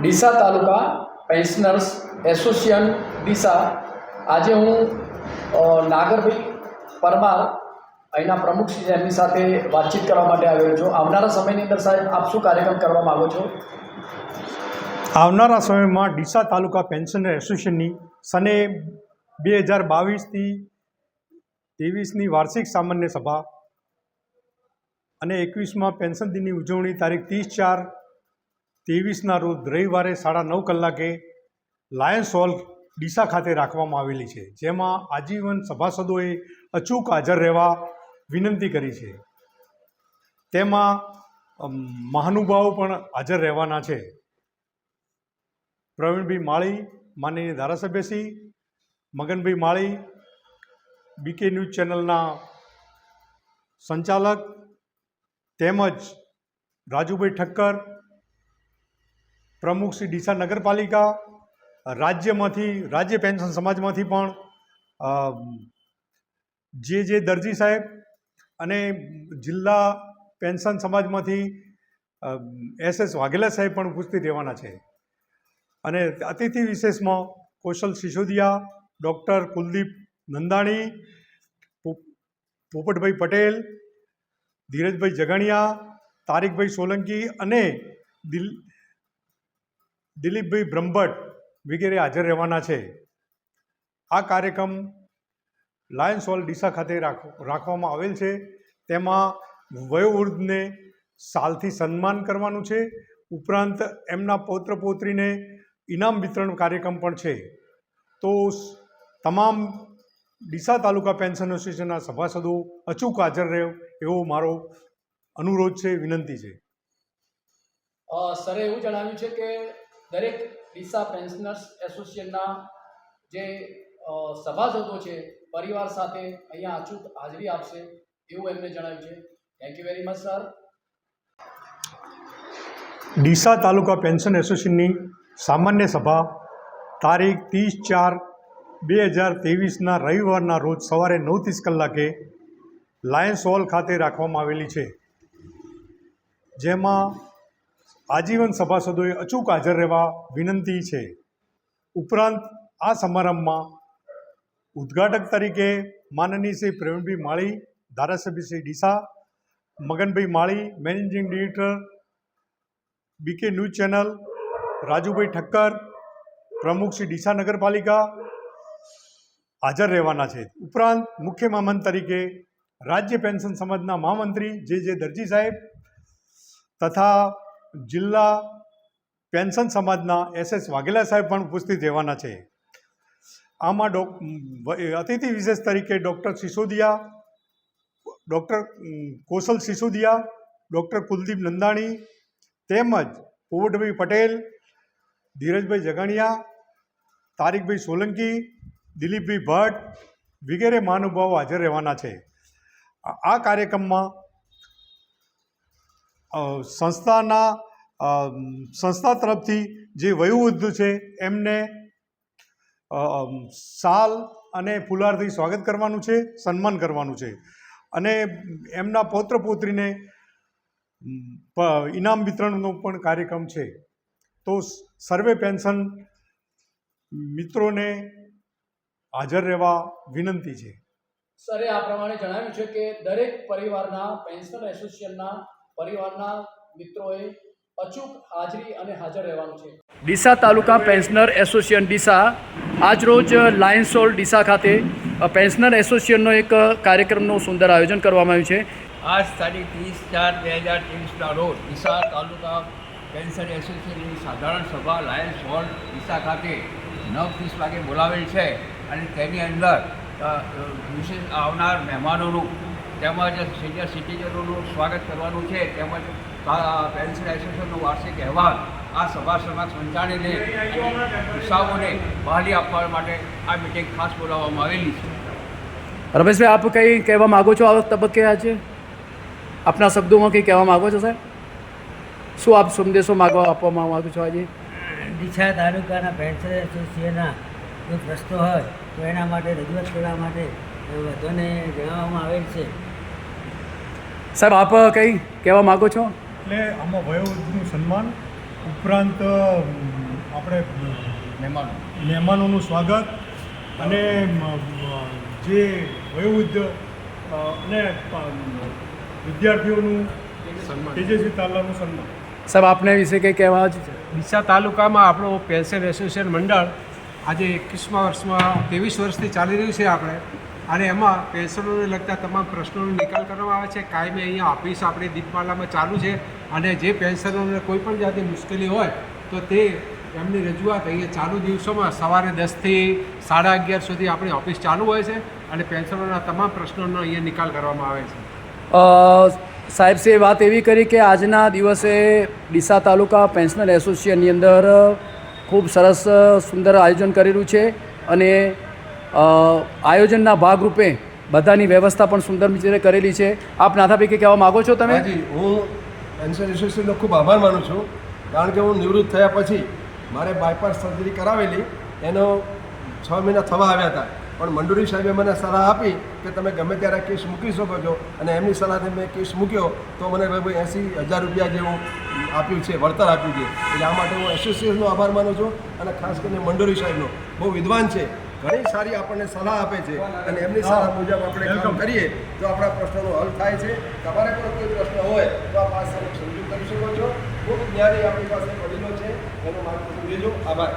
ડીસા તાલુકા pensioners association Deesa. આજે હું નાગરભાઈ પરમાર અહીંના પ્રમુખ શ્રી એમની સાથે વાતચીત કરવા માટે આવ્યો છું। આવનારા સમયની અંદર સાહેબ આપ શું કાર્યક્રમ કરવા માગો છો? આવનારા સમયમાં ડીસા તાલુકા પેન્શનર એસોસિએશનની સને 2022થી 23ની વાર્ષિક સામાન્ય સભા અને 21માં પેન્શન દિનની ઉજવણી તારીખ 30/4/23ના રોજ રવિવારે 9:30 કલાકે લાયન્સ હોલ ડીસા ખાતે રાખવામાં આવેલી છે, જેમાં આજીવન સભાસદોએ અચૂક હાજર રહેવા વિનંતી કરી છે। તેમાં મહાનુભાવો પણ હાજર રહેવાના છે। પ્રવીણભાઈ માળી, માનનીય ધારાસભ્યશ્રી, મગનભાઈ માળી, બીકે ન્યૂઝ ચેનલના સંચાલક, તેમજ રાજુભાઈ ઠક્કર, પ્રમુખ શ્રી ડીસા નગરપાલિકા, રાજ્ય પેન્શન સમાજમાંથી પણ જે દરજી સાહેબ અને જિલ્લા પેન્શન સમાજમાંથી SS વાઘેલા સાહેબ પણ ઉપસ્થિત રહેવાના છે। અને અતિથિ વિશેષમાં કૌશલ સિસોદિયા, ડૉક્ટર કુલદીપ નંદાણી, પોપટભાઈ પટેલ, ધીરજભાઈ જગણિયા, તારીકભાઈ સોલંકી અને દિલીપભાઈ બ્રહ્મભટ્ટ વગેરે હાજર રહેવાના છે। આ કાર્યક્રમ લાયન્સ હોલ ડીસા ખાતે રાખવામાં આવેલ છે। તેમાં વયોવૃદ્ધને શાલથી સન્માન કરવાનું છે, ઉપરાંત એમના પૌત્ર પૌત્રીને ઇનામ વિતરણ કાર્યક્રમ પણ છે। તો તમામ ડીસા તાલુકા પેન્શન એસોસિએશનના સભાસદો અચૂક હાજર રહે એવો મારો અનુરોધ છે, વિનંતી છે। સરે એવું જણાવ્યું છે કે દરેક ડીસા પેન્શનર્સ એસોસિએશનના જે સભાસદો છે પરિવાર સાથે અહીંયા અચૂક હાજરી આપશે એવું એમને જણાવ્યું છે। Thank you very much sir. Deesa taluka pension એસોસિએશનની સામાન્ય સભા તારીખ 30/4/2023ના રવિવારના રોજ સવારે 9:30 કલાકે લાયન્સ હોલ ખાતે રાખવામાં આવેલી છે, જેમાં આજીવન સભાસદોએ અચૂક હાજર રહેવા વિનંતી છે। ઉપરાંત આ સમારંભમાં ઉદ્ઘાટક તરીકે માનનીય શ્રી પ્રવીણભાઈ માળી, ધારાસભ્ય Shri Deesa, Maganbhai Mali, managing director BK news channel, Rajubhai Thakkar, પ્રમુખ શ્રી ડીસા નગરપાલિકા હાજર રહેવાના છે। ઉપરાંત મુખ્ય મહેમાન તરીકે રાજ્ય પેન્શન સમાજના મહામંત્રી જે દરજી સાહેબ તથા જિલ્લા પેન્શન સમાજના SS વાઘેલા સાહેબ પણ ઉપસ્થિત રહેવાના છે। આમાં અતિથિ વિશેષ તરીકે ડૉક્ટર સિસોદિયા, ડૉક્ટર કૌશલ સિસોદિયા, ડૉક્ટર કુલદીપ નંદાણી તેમજ પોપટભાઈ પટેલ, ધીરજભાઈ જગણિયા, તારીકભાઈ સોલંકી, દિલીપભાઈ ભટ્ટ વગેરે મહાનુભાવો હાજર રહેવાના છે। આ કાર્યક્રમમાં સંસ્થા તરફથી જે વયોવૃદ્ધ છે એમને શાલ અને ફુલારથી સ્વાગત કરવાનું છે, સન્માન કરવાનું છે, અને એમના પૌત્ર પૌત્રીને ઇનામ વિતરણનો પણ કાર્યક્રમ છે। તો સર્વે પેન્શન મિત્રોને હાજર રહેવા વિનંતી છે। સરે આ પ્રમાણે જણાવ્યું છે કે દરેક પરિવારના પેન્શન એસોસિએશનના પરિવારના મિત્રોએ અચૂક હાજરી અને હાજર રહેવાનું છે। ડીસા તાલુકા પેન્શનર એસોસિએશન ડીસા આજરોજ લાયન્સ હોલ ડીસા ખાતે પેન્શનર એસોસિએશનનો એક કાર્યક્રમનું સુંદર આયોજન કરવામાં આવ્યું છે। આજ તારીખ 30/4/2023ના રોજ ડીસા તાલુકા પેન્શન એસોસિએશનની સાધારણ સભા લાયન્સ હોલ ડીસા ખાતે 9:30 વાગે બોલાવેલ છે, અને તેની અંદર વિશેષ આવનાર મહેમાનોનું તેમજ સિનિયર સિટીઝનોનું સ્વાગત કરવાનું છે, તેમજ પેન્શન એસોસિએશનનો વાર્ષિક અહેવાલ આ સભા સમક્ષ પહોંચાડીને દિશાઓને બહાલી આપવા માટે આ મિટિંગ ખાસ બોલાવવામાં આવેલી છે। રમેશભાઈ, આપ કંઈ કહેવા માગો છો આ તબક્કે? આજે આપના શબ્દોમાં કંઈ કહેવા માગો છો સાહેબ? શું આપ સંદેશો આપવા માગો છો આજે? ડીસા તાલુકાના પેન્શન એસોસિએશનના કોઈ પ્રશ્નો હોય તો એના માટે રજૂઆત કરવા માટે બધાને જણાવવામાં આવેલ છે। સાહેબ, આપ કંઈ કહેવા માગો છો? એટલે આમાં વયોવૃદ્ધનું સન્માન ઉપરાંત આપણે મહેમાનોનું સ્વાગત અને જે વયોવૃદ્ધ અને વિદ્યાર્થીઓનું તેજસ્વી તાલાનું સન્માન. સાહેબ આપને વિશે કંઈ કહેવા છે? ડીસા તાલુકામાં આપણું પેન્શન એસોસિએશન મંડળ આજે 21મા વર્ષમાં 23 વર્ષથી ચાલી રહ્યું છે આપણે, અને એમાં પેન્શનોને લગતા તમામ પ્રશ્નોનો નિકાલ કરવામાં આવે છે. કાયમી અહીંયા ઓફિસ આપણી દીપમાલામાં ચાલુ છે, અને જે પેન્શનરોને કોઈ પણ જાતની મુશ્કેલી હોય તો તે એમની રજૂઆત અહીંયા ચાલુ દિવસોમાં સવારે 10થી 11:30 સુધી આપણી ઓફિસ ચાલુ હોય છે, અને પેન્શનરોના તમામ પ્રશ્નોનો અહીંયા નિકાલ કરવામાં આવે છે. સાહેબ શ્રીએ વાત એવી કરી કે આજના દિવસે ડીસા તાલુકા પેન્શનર એસોસિએશનની અંદર ખૂબ સરસ સુંદર આયોજન કરેલું છે, અને આયોજનના ભાગરૂપે બધાની વ્યવસ્થા પણ સુંદર રીતે કરેલી છે. આપ નાથાભાઈ કંઈ કહેવા માગો છો તમે? હાજી, હું પેન્શન એસોસિએશનનો ખૂબ આભાર માનું છું, કારણ કે હું નિવૃત્ત થયા પછી મારે બાયપાસ સર્જરી કરાવેલી, એનો 6 મહિના થવા આવ્યા હતા, પણ મંડોરી સાહેબે મને સલાહ આપી કે તમે ગમે ત્યારે કેસ મૂકી શકો છો, અને એમની સલાહથી મેં કેસ મૂક્યો તો મને લગભગ 80,000 રૂપિયા જેવું આપ્યું છે, વળતર આપ્યું છે. એટલે આ માટે હું એસોસિએશનનો આભાર માનું છું, અને ખાસ કરીને મંડોરી સાહેબનો. બહુ વિદ્વાન છે, ઘણી સારી આપણને સલાહ આપે છે, અને એમની સલાહ મુજબ આપણે કામ કરીએ તો આપણા પ્રશ્નોનો હલ થાય છે. તમારે પણ કોઈ પ્રશ્ન હોય તો આ પાસે સંજોગ કરી શકો છો. ખૂબ જ્ઞાની આપણી પાસે વડીલો છે, એનું માર્ગદર્શન લેજો. આભાર.